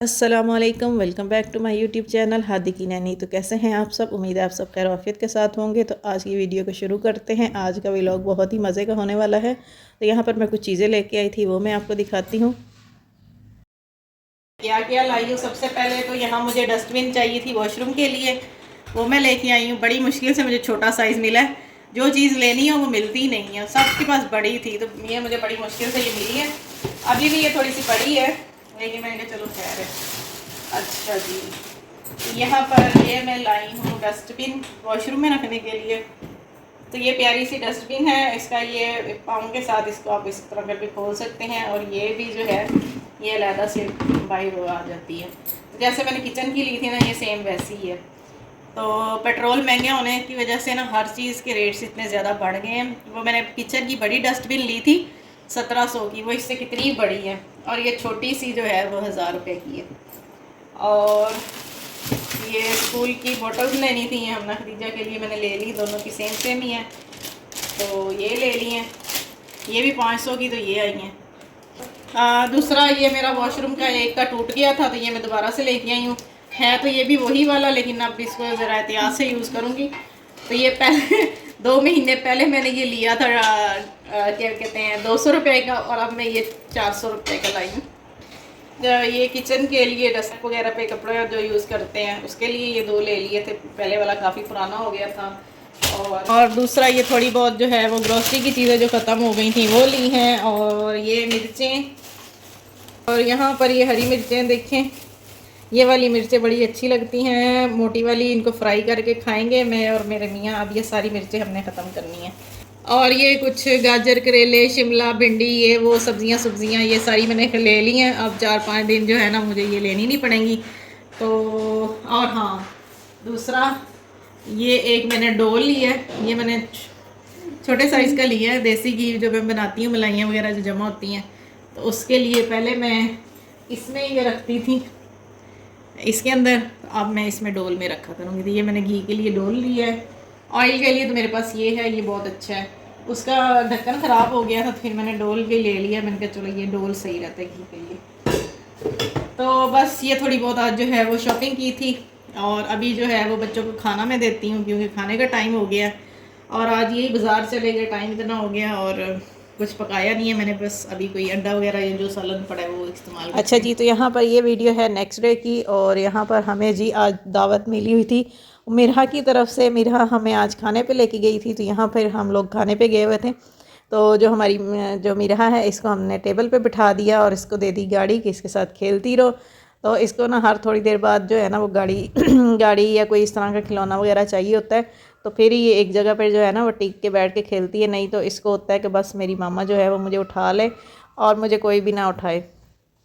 अस्सलामुअलैकुम, welcome back to my YouTube channel Hadi की nanny. तो कैसे हैं आप सब? उम्मीद है आप सब खैर आफियत के साथ होंगे। तो आज की वीडियो को शुरू करते हैं। आज का व्लॉग बहुत ही मज़े का होने वाला है। तो यहाँ पर मैं कुछ चीज़ें लेके आई थी, वो मैं आपको दिखाती हूँ। क्या क्या लाई हूँ। सबसे पहले तो यहाँ मुझे डस्टबिन चाहिए थी वॉशरूम के लिए, वो मैं लेके आई हूँ। बड़ी मुश्किल से मुझे छोटा साइज़ मिला है। जो चीज़ लेनी है वो मिलती ही नहीं है, सबके पास बड़ी थी, तो ये मुझे बड़ी मुश्किल से ये मिली है। अभी भी ये थोड़ी सी बड़ी है, लेकिन मैंने कहा चलो खैर है। अच्छा जी, यहाँ पर ये मैं लाई हूँ डस्टबिन वॉशरूम में रखने के लिए। तो ये प्यारी सी डस्टबिन है। इसका ये पाँव के साथ इसको आप इस तरह करके खोल सकते हैं, और ये भी जो है ये अलहदा से बाहर वो आ जाती है। तो जैसे मैंने किचन की ली थी ना, ये सेम वैसी ही है। तो पेट्रोल महंगे होने की वजह से ना हर चीज़ के रेट्स इतने ज़्यादा बढ़ गए हैं। वो मैंने किचन की बड़ी डस्टबिन ली थी 1700 की, वो इससे कितनी बड़ी है, और ये छोटी सी जो है वो 1000 रुपये की है। और ये स्कूल की बोटल्स लेनी थी, ये हमने खदीजा के लिए मैंने ले ली, दोनों की सेम सेम ही है, तो ये ले ली हैं। ये भी 500 की, तो ये आई हैं। दूसरा ये मेरा वॉशरूम का एक का टूट गया था, तो ये मैं दोबारा से लेके आई हूँ। है तो ये भी वही वाला, लेकिन अब इसको ज़रा एहतियात से यूज़ करूँगी। तो ये पहले 2 महीने पहले मैंने ये लिया था क्या कहते हैं 200 रुपये का, और अब मैं ये 400 रुपये का लाई हूँ। ये किचन के लिए डस्ट वगैरह पे कपड़े जो यूज़ करते हैं उसके लिए ये 2 ले लिए थे। पहले वाला काफ़ी पुराना हो गया था। और दूसरा ये थोड़ी बहुत जो है वो ग्रोसरी की चीज़ें जो ख़त्म हो गई थी वो ली हैं। और ये मिर्चें, और यहाँ पर ये हरी मिर्चें देखें, ये वाली मिर्चें बड़ी अच्छी लगती हैं, मोटी वाली। इनको फ्राई करके खाएंगे मैं और मेरे मियाँ। अब ये सारी मिर्चें हमने ख़त्म करनी है। और ये कुछ गाजर, करेले, शिमला, भिंडी, ये वो सब्जियां ये सारी मैंने ले ली हैं। अब 4-5 दिन जो है ना मुझे ये लेनी नहीं पड़ेंगी। तो और हाँ, दूसरा ये एक मैंने डोल लिया है। ये मैंने छोटे साइज़ का लिया है। देसी घी जो मैं बनाती हूँ, मलाइयाँ वगैरह जो जमा होती हैं, तो उसके लिए पहले मैं इसमें ये रखती थी इसके अंदर, अब मैं इसमें डोल में रखा करूँगी। तो ये मैंने घी के लिए डोल लिया है। ऑयल के लिए तो मेरे पास ये है, ये बहुत अच्छा है। उसका ढक्कन ख़राब हो गया था, तो फिर मैंने डोल भी ले लिया। मैंने कहा चलो ये डोल सही रहता है घी के लिए। तो बस ये थोड़ी बहुत आज जो है वो शॉपिंग की थी। और अभी जो है वो बच्चों को खाना मैं देती हूँ, क्योंकि खाने का टाइम हो गया। और आज यही बाज़ार चले गए, टाइम इतना हो गया, और कुछ पकाया नहीं है मैंने। बस अभी कोई अंडा वगैरह या जो सालन पड़ा है वो इस्तेमाल। अच्छा जी, तो यहाँ पर ये वीडियो है नेक्स्ट डे की। और यहाँ पर हमें जी आज दावत मिली हुई थी मिरहा की तरफ से। मिरहा हमें आज खाने पे लेके गई थी, तो यहाँ पर हम लोग खाने पे गए हुए थे। तो जो हमारी जो मिरहा है, इसको हमने टेबल पे बिठा दिया और इसको दे दी गाड़ी कि इसके साथ खेलती रहो। तो इसको ना हर थोड़ी देर बाद जो है ना वो गाड़ी गाड़ी या कोई इस तरह का खिलौना वगैरह चाहिए होता है, तो फिर ये एक जगह पर जो है ना वो टिक के बैठ के खेलती है। नहीं तो इसको होता है कि बस मेरी मामा जो है वो मुझे उठा ले और मुझे कोई भी ना उठाए।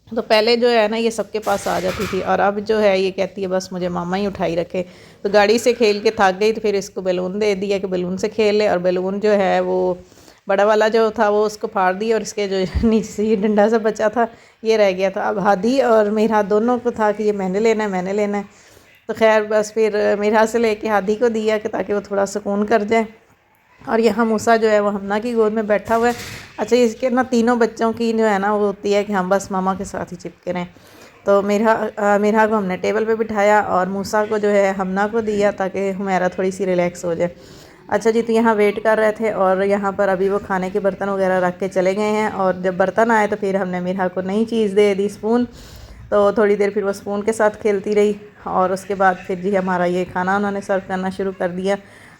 तो पहले जो है ना ये सबके पास आ जाती थी, और अब जो है ये कहती है बस मुझे मामा ही उठाई रखे। तो गाड़ी से खेल के थक गई, तो फिर इसको बैलून दे दिया कि बैलून से खेल ले। और बैलून जो है वो बड़ा वाला जो था वो उसको फाड़ दिया, और इसके जो नीचे से ये डंडा सा बचा था ये रह गया था। अब हादी और मेरा दोनों को था कि ये मैंने लेना है, मैंने लेना है। तो खैर बस फिर मेरा से लेके हादी को दिया कि ताकि वो थोड़ा सुकून कर जाए। और यहाँ मूसा जो है वो हमना की गोद में बैठा हुआ है। अच्छा, इसके ना तीनों बच्चों की जो है ना वो होती है कि हम बस मामा के साथ ही चिपके रहें। तो मेरा को हमने टेबल पे बिठाया और मूसा को जो है हमना को दिया, ताकि हमारा थोड़ी सी रिलैक्स हो जाए। अच्छा जी, तो यहाँ वेट कर रहे थे, और यहाँ पर अभी वो खाने के बर्तन वगैरह रख के चले गए हैं। और जब बर्तन आए तो फिर हमने मेरा को नई चीज़ दे दी, स्पून। तो थोड़ी देर फिर वो स्पून के साथ खेलती रही, और उसके बाद फिर जी हमारा ये खाना उन्होंने सर्व करना शुरू कर दिया।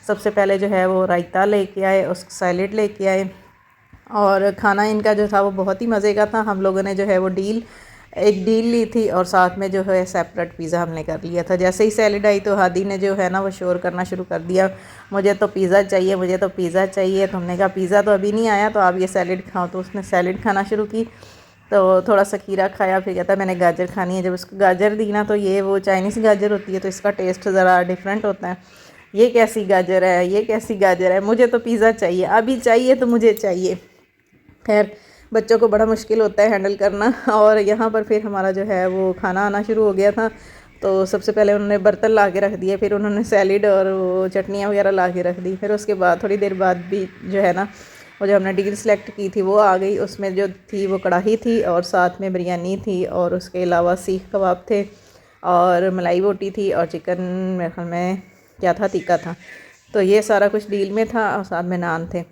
सबसे पहले जो है वो रायता लेके आए, उस सैलेड लेके आए, और खाना इनका जो था वो बहुत ही मज़े का था। हम लोगों ने जो है वो एक डील ली थी, और साथ में जो है सेपरेट पिज़्ज़ा हमने कर लिया था। जैसे ही सैलेड आई तो हादी ने जो है ना वो शोर करना शुरू कर दिया, मुझे तो पिज़्ज़ा चाहिए, मुझे तो पिज़्ज़ा चाहिए। तो हमने कहा पिज़्ज़ा तो अभी नहीं आया, तो आप ये सैलेड खाओ। तो उसने सैलेड खाना शुरू की, तो थोड़ा सा खीरा खाया, फिर कहता मैंने गाजर खानी है। जब उसको गाजर दी ना, तो ये वो चाइनीज़ गाजर होती है, तो इसका टेस्ट ज़रा डिफरेंट होता है। ये कैसी गाजर है, ये कैसी गाजर है, मुझे तो पिज़्ज़ा चाहिए, अभी चाहिए तो मुझे चाहिए। खैर बच्चों को बड़ा मुश्किल होता है हैंडल करना। और यहाँ पर फिर हमारा जो है वो खाना आना शुरू हो गया था। तो सबसे पहले उन्होंने बर्तन ला के रख दिए, फिर उन्होंने सैलिड और वो चटनियाँ वगैरह ला के रख दी। फिर उसके बाद थोड़ी देर बाद भी जो है ना वो जो हमने डील सेलेक्ट की थी वो आ गई। उसमें जो थी वो कढ़ाई थी और साथ में बिरयानी थी और उसके अलावा सीख कबाब थे और मलाई बोटी थी और चिकन मेरे ख्याल में क्या था, टिक्का था। तो ये सारा कुछ डील में था और साथ में नान थे।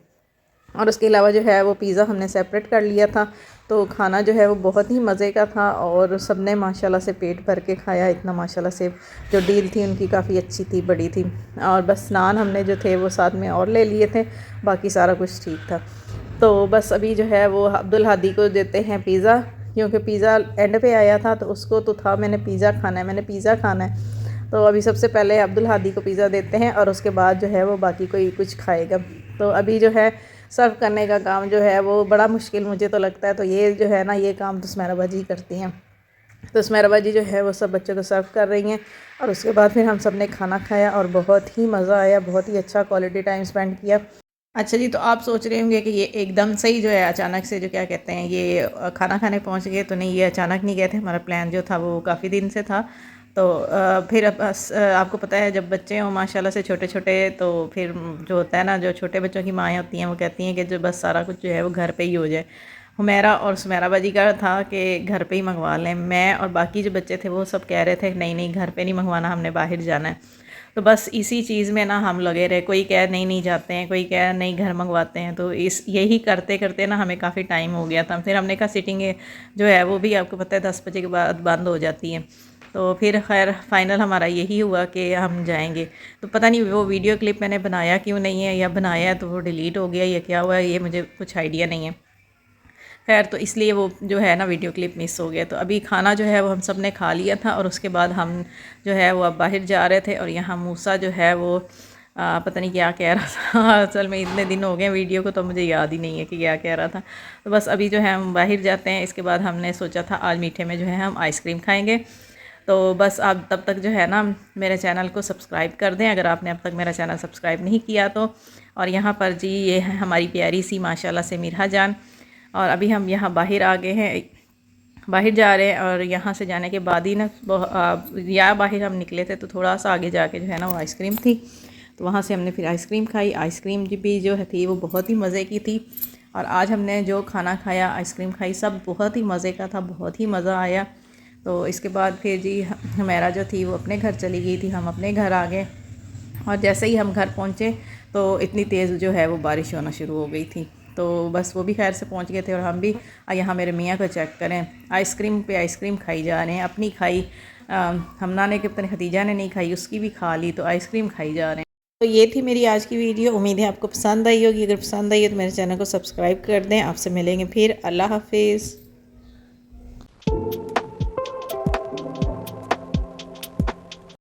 और उसके अलावा जो है वो पिज़्ज़ा हमने सेपरेट कर लिया था। तो खाना जो है वो बहुत ही मज़े का था और सब ने माशाल्लाह से पेट भर के खाया। इतना माशाल्लाह से जो डील थी उनकी काफ़ी अच्छी थी, बड़ी थी। और बस नान हमने जो थे वो साथ में और ले लिए थे, बाकी सारा कुछ ठीक था। तो बस अभी जो है वो अब्दुल हादी को देते हैं पिज़्ज़ा, क्योंकि पिज़्ज़ा एंड पे आया था तो उसको तो था मैंने पिज़्ज़ा खाना है, मैंने पिज़्ज़ा खाना है। तो अभी सबसे पहले अब्दुल हादी को पिज़्ज़ा देते हैं और उसके बाद जो है वो बाकी कोई कुछ खाएगा। तो अभी जो है सर्व करने का काम जो है वो बड़ा मुश्किल मुझे तो लगता है। तो ये जो है ना, ये काम तो सुमेरा बाजी करती हैं। तो सुमेरा बाजी जो है वो सब बच्चों को सर्व कर रही हैं और उसके बाद फिर हम सब ने खाना खाया और बहुत ही मज़ा आया, बहुत ही अच्छा क्वालिटी टाइम स्पेंड किया। अच्छा जी, तो आप सोच रहे होंगे कि ये एकदम से ही जो है अचानक से जो क्या कहते हैं ये खाना खाने पहुंच गए। तो नहीं, ये अचानक नहीं गए थे, हमारा प्लान जो था वो काफ़ी दिन से था। तो फिर आपको पता है जब बच्चे हों माशाल्लाह से छोटे छोटे, तो फिर जो होता है ना, जो छोटे बच्चों की माएँ होती हैं वो कहती हैं कि जो बस सारा कुछ जो है वो घर पे ही हो जाए। हुमैरा और सुमेरा बाजी का था कि घर पे ही मंगवा लें। मैं और बाकी जो बच्चे थे वो सब कह रहे थे नहीं नहीं, घर पे नहीं मंगवाना, हमने बाहर जाना है। तो बस इसी चीज़ में ना हम लगे रहे। कोई कह नहीं नहीं जाते हैं, कोई कह नहीं घर मंगवाते हैं। तो इस यही करते करते ना हमें काफ़ी टाइम हो गया था। फिर हमने कहा सिटिंग जो है वो भी आपको पता है 10 बजे के बाद बंद हो जाती है। तो फिर खैर फाइनल हमारा यही हुआ कि हम जाएंगे। तो पता नहीं वो वीडियो क्लिप मैंने बनाया क्यों नहीं है, या बनाया है तो वो डिलीट हो गया, या क्या हुआ है, ये मुझे कुछ आइडिया नहीं है। खैर तो इसलिए वो जो है ना वीडियो क्लिप मिस हो गया। तो अभी खाना जो है वो हम सब ने खा लिया था और उसके बाद हम जो है वो अब बाहर जा रहे थे। और यहाँ मूसा जो है वो पता नहीं क्या कह रहा था असल में इतने दिन हो गए वीडियो को तो मुझे याद ही नहीं है कि क्या कह रहा था। तो बस अभी जो है हम बाहर जाते हैं। इसके बाद हमने सोचा था आज मीठे में जो है हम आइसक्रीम खाएँगे। तो बस आप तब तक जो है ना मेरे चैनल को सब्सक्राइब कर दें अगर आपने अब तक मेरा चैनल सब्सक्राइब नहीं किया तो। और यहाँ पर जी ये है हमारी प्यारी सी माशाल्लाह से मिरहा जान। और अभी हम यहाँ बाहर आ गए हैं, बाहर जा रहे हैं। और यहाँ से जाने के बाद ही ना या बाहर हम निकले थे तो थोड़ा सा आगे जाके जो है ना वो आइसक्रीम थी, तो वहाँ से हमने फिर आइसक्रीम खाई। आइसक्रीम भी जो है थी वो बहुत ही मज़े की थी। और आज हमने जो खाना खाया, आइसक्रीम खाई, सब बहुत ही मज़े का था, बहुत ही मज़ा आया। तो इसके बाद फिर जी हमारा जो थी वो अपने घर चली गई थी, हम अपने घर आ गए। और जैसे ही हम घर पहुँचे तो इतनी तेज़ जो है वो बारिश होना शुरू हो गई थी। तो बस वो भी खैर से पहुँच गए थे और हम भी। यहाँ मेरे मियाँ को चेक करें, आइसक्रीम पे आइसक्रीम खाई जा रहे हैं। अपनी खाई, हमना ने कि पता नहीं खतीजा ने नहीं खाई, उसकी भी खा ली, तो आइसक्रीम खाई जा रहे हैं। तो ये थी मेरी आज की वीडियो। उम्मीद है आपको पसंद आई होगी। अगर पसंद आई है तो मेरे चैनल को सब्सक्राइब कर दें। आपसे मिलेंगे फिर। अल्लाह हाफिज़।